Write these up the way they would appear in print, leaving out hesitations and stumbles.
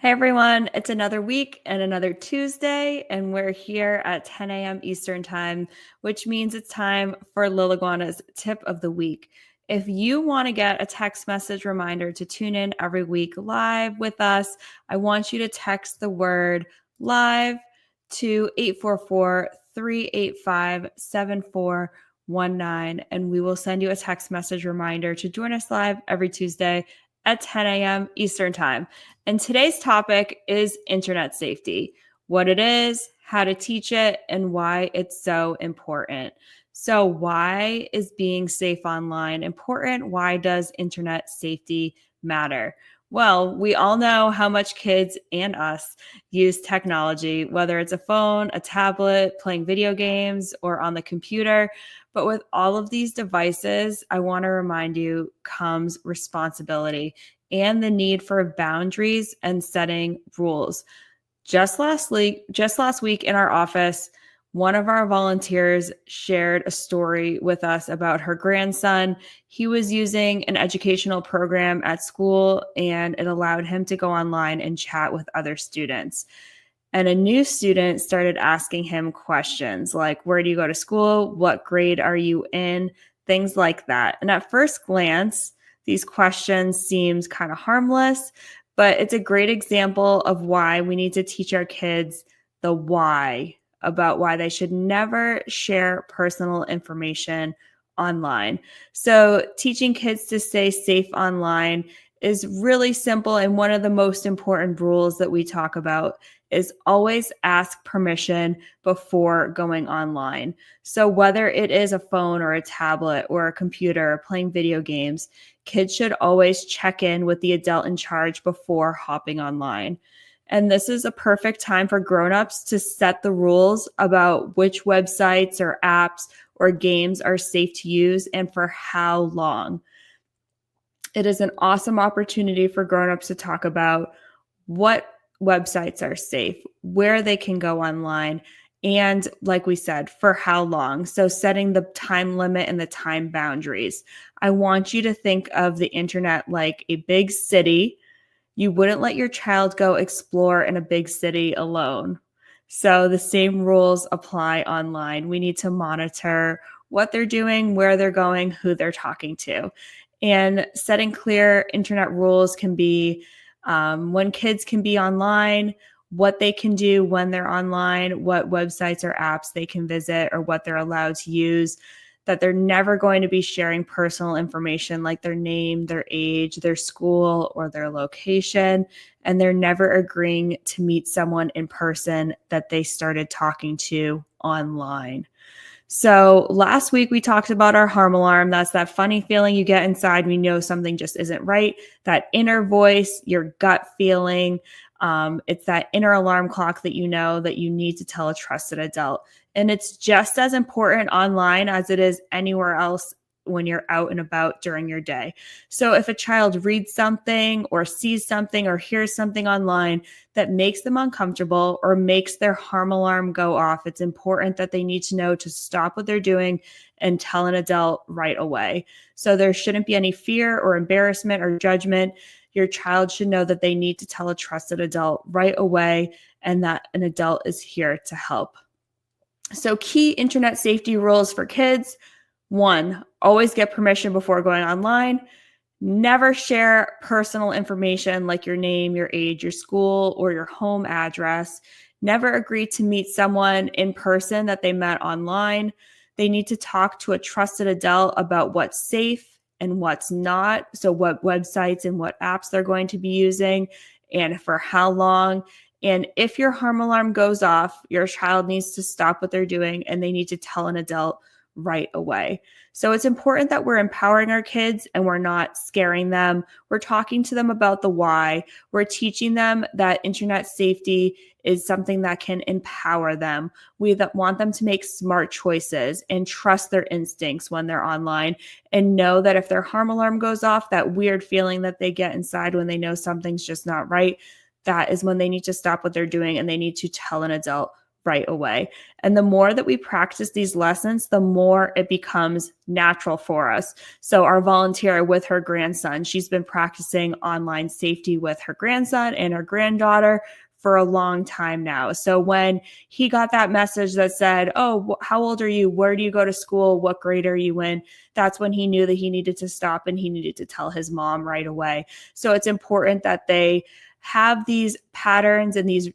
Hey everyone, it's another week and another Tuesday, and we're here at 10 a.m. Eastern Time, which means it's time for Iguana's tip of the week. If you want to get a text message reminder to tune in every week live with us, I want you to text the word live to 844-385-7419, and we will send you a text message reminder to join us live every Tuesday at 10 a.m. Eastern Time. And today's topic is internet safety, what it is, how to teach it, and why it's so important. So, why is being safe online important? Why does internet safety matter? Well, we all know how much kids and us use technology, whether it's a phone, a tablet, playing video games, or on the computer. But with all of these devices, I want to remind you comes responsibility and the need for boundaries and setting rules. Just last week in our office, one of our volunteers shared a story with us about her grandson. He was using an educational program at school, and it allowed him to go online and chat with other students. And a new student started asking him questions like, where do you go to school? What grade are you in? Things like that. And at first glance, these questions seemed kind of harmless, but it's a great example of why we need to teach our kids the why about why they should never share personal information online. So, teaching kids to stay safe online is really simple. And one of the most important rules that we talk about is always ask permission before going online. So, whether it is a phone or a tablet or a computer or playing video games, kids should always check in with the adult in charge before hopping online. And this is a perfect time for grown-ups to set the rules about which websites or apps or games are safe to use and for how long. It is an awesome opportunity for grown-ups to talk about what websites are safe, where they can go online, and like we said, for how long. So setting the time limit and the time boundaries. I want you to think of the internet like a big city. You wouldn't let your child go explore in a big city alone. So the same rules apply online. We need to monitor what they're doing, where they're going, who they're talking to. And setting clear internet rules can be when kids can be online, what they can do when they're online, what websites or apps they can visit, or what they're allowed to use, that they're never going to be sharing personal information like their name, their age, their school, or their location. And they're never agreeing to meet someone in person that they started talking to online. So last week we talked about our harm alarm. That's that funny feeling you get inside when you know something just isn't right. That inner voice, your gut feeling. It's that inner alarm clock that you know that you need to tell a trusted adult. And it's just as important online as it is anywhere else when you're out and about during your day. So if a child reads something or sees something or hears something online that makes them uncomfortable or makes their harm alarm go off, it's important that they need to know to stop what they're doing and tell an adult right away. So there shouldn't be any fear or embarrassment or judgment. Your child should know that they need to tell a trusted adult right away and that an adult is here to help. So key internet safety rules for kids. 1, always get permission before going online. Never share personal information like your name, your age, your school, or your home address. Never agree to meet someone in person that they met online. They need to talk to a trusted adult about what's safe and what's not. So, what websites and what apps they're going to be using and for how long. And if your harm alarm goes off, your child needs to stop what they're doing and they need to tell an adult right away. So it's important that we're empowering our kids and we're not scaring them. We're talking to them about the why. We're teaching them that internet safety is something that can empower them. We want them to make smart choices and trust their instincts when they're online and know that if their harm alarm goes off, that weird feeling that they get inside when they know something's just not right, that is when they need to stop what they're doing and they need to tell an adult right away. And the more that we practice these lessons, the more it becomes natural for us. So, our volunteer with her grandson, she's been practicing online safety with her grandson and her granddaughter for a long time now. So, when he got that message that said, "Oh, how old are you? Where do you go to school? What grade are you in?" That's when he knew that he needed to stop and he needed to tell his mom right away. So, it's important that they have these patterns and these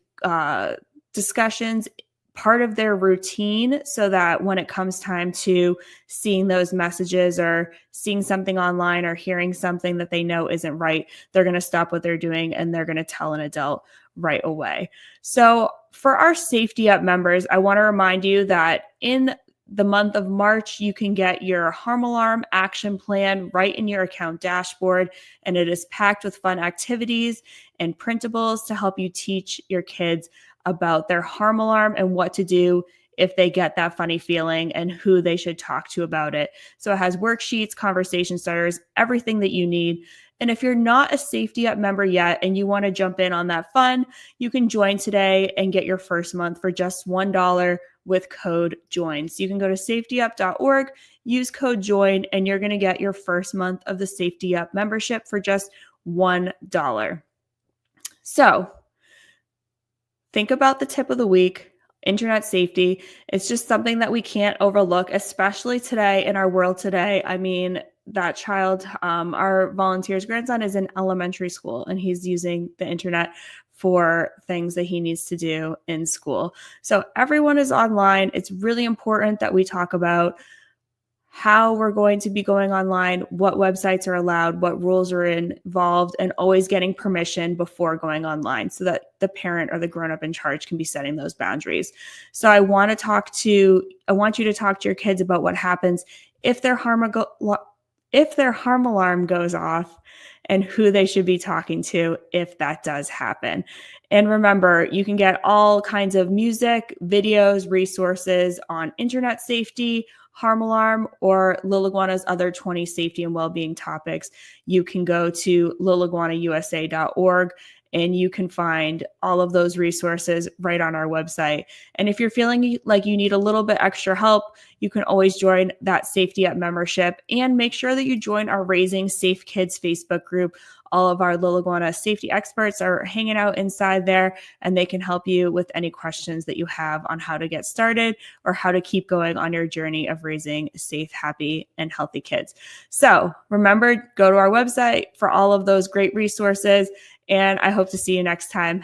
discussions part of their routine so that when it comes time to seeing those messages or seeing something online or hearing something that they know isn't right, they're going to stop what they're doing and they're going to tell an adult right away. So, for our Safety Up members, I want to remind you that in the month of March, you can get your harm alarm action plan right in your account dashboard, and it is packed with fun activities and printables to help you teach your kids about their harm alarm and what to do if they get that funny feeling and who they should talk to about it. So it has worksheets, conversation starters, everything that you need. And if you're not a Safety Up member yet and you want to jump in on that fun, you can join today and get your first month for just $1 with code JOIN. So you can go to safetyup.org, use code JOIN, and you're going to get your first month of the Safety Up membership for just $1. So, think about the tip of the week, internet safety. It's just something that we can't overlook, especially today in our world today. I mean, that child, our volunteer's grandson is in elementary school and he's using the internet for things that he needs to do in school. So everyone is online. It's really important that we talk about how we're going to be going online, what websites are allowed, what rules are involved, and always getting permission before going online so that the parent or the grown-up in charge can be setting those boundaries. So I want you to talk to your kids about what happens if their harm alarm goes off and who they should be talking to if that does happen. And remember, you can get all kinds of music, videos, resources on internet safety, harm alarm, or Lil Iguana's other 20 safety and well-being topics. You can go to liliguanausa.org and you can find all of those resources right on our website. And if you're feeling like you need a little bit extra help, you can always join that Safety Up membership and make sure that you join our Raising Safe Kids Facebook group. All of our Lil Iguana safety experts are hanging out inside there, and they can help you with any questions that you have on how to get started or how to keep going on your journey of raising safe, happy, and healthy kids. So remember, go to our website for all of those great resources, and I hope to see you next time.